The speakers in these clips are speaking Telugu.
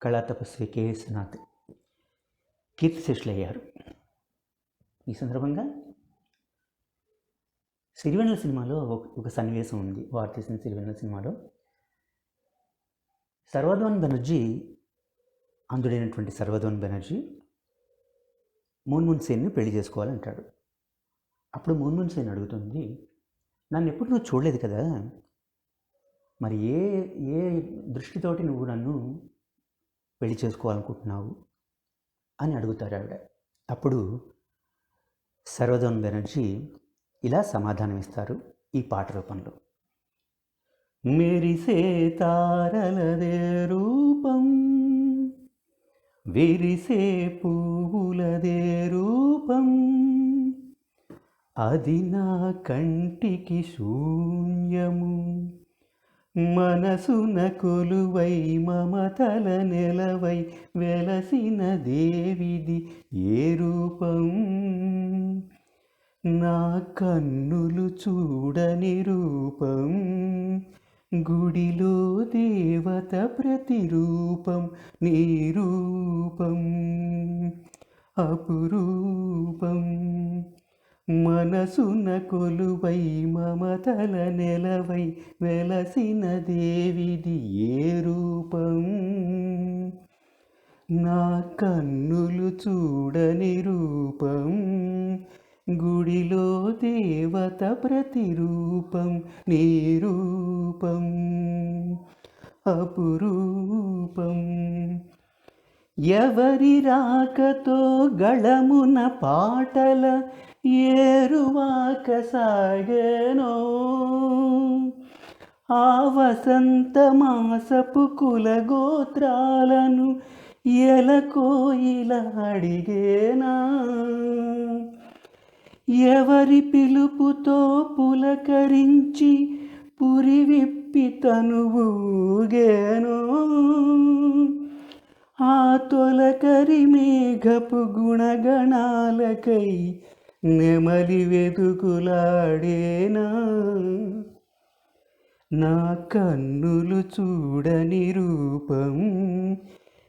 కళా తపస్వి కె విశ్వనాథ్ కీర్తిశేషులయ్యారు. ఈ సందర్భంగా సిరివెన్నెల సినిమాలో ఒక సన్నివేశం ఉంది. వారు తీసిన సిరివెన్నెల సినిమాలో సర్వధవన్ బెనర్జీ, అంధుడైనటువంటి సర్వధవన్ బెనర్జీ మూన్మున్ సేన్ని పెళ్లి చేసుకోవాలంటాడు. అప్పుడు మూన్మున్ సేన్ అడుగుతుంది, నన్ను ఎప్పుడు నువ్వు చూడలేదు కదా, మరి ఏ ఏ దృష్టితోటి నువ్వు నన్ను పెళ్లి చేసుకోవాలనుకుంటున్నావు అని అడుగుతారు ఆవిడ. అప్పుడు సర్వధవన్ బెనర్జీ ఇలా సమాధానం ఇస్తారు ఈ పాట రూపంలో. మెరిసే తారలదే రూపం, విరిసే పువ్వులదే రూపం, అది నా కంటికి శూన్యము, మనసున కొలువై మమతల నెలవై వెలసిన దేవిది ఏ రూపం, నా కన్నులు చూడని రూపం, గుడిలో దేవత ప్రతిరూపం, నీ రూపం అపురూపం, మనసున కొలువై మమతల నెలవై వెలసిన దేవిది ఏ రూపం, నా కన్నులు చూడని రూపం, గుడిలో దేవత ప్రతిరూపం, నీ రూపం అపురూపం. ఎవరి రాకతో గళమున పాటల ఏరువాక సాగెనో, ఆ వసంత మాసపు కులగోత్రాలను ఎలకోయిల అడిగేనా, ఎవరి పిలుపుతో పులకరించి పురివిప్పి తనువూగేనో, ఆ తొలకరి మేఘపు గుణగణాలకై నెమలి వెతుకులాడేనా, నా కన్నులు చూడని రూపం,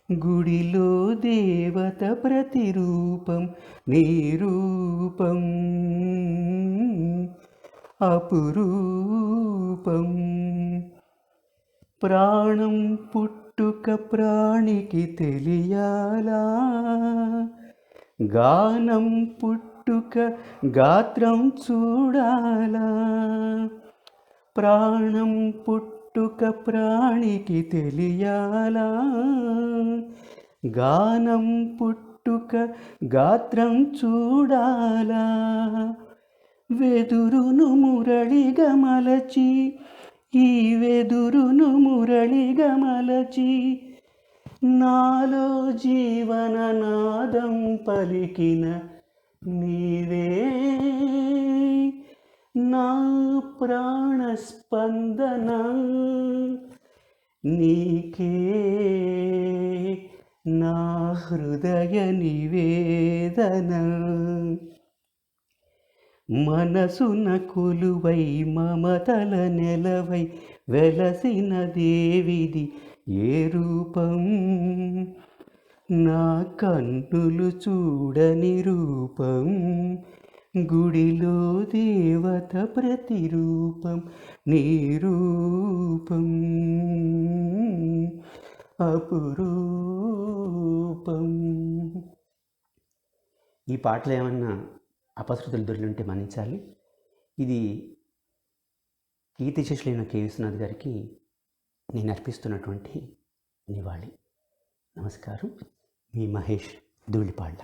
గుడిలో దేవత ప్రతిరూపం, నీ రూపం అపురూపం. ప్రాణం పుట్టుక ప్రాణికి తెలియాలా, గానం పుట్టుక గాత్రం చూడాలా, ప్రాణం పుట్టుక ప్రాణికి తెలియాలా, గానం పుట్టుక గాత్రం చూడాలా, వెదురును మురళిగా మలచి, ఈ వెదురును మురళిగా మలచి, నాలో జీవననాదం పలికిన నీవే, నా ప్రాణ స్పందన నీకే, నా హృదయ నివేదన, మనసున కొలువై మమతల నెలవై వెలసిన దేవిది ఏ రూపం, నా కన్నులు చూడని రూపం, గుడిలో దేవత ప్రతిరూపం, నీ రూపం అపురూపం. ఈ పాటలో ఏమన్నా అపశృతులు దొరికింటే మన్నించాలి. ఇది కీర్తిశేషులైన కె విశ్వనాథ్ గారికి నేను అర్పిస్తున్నటువంటి నివాళి. నమస్కారం. మీ మహేష్ ధూళిపాళ్ళ.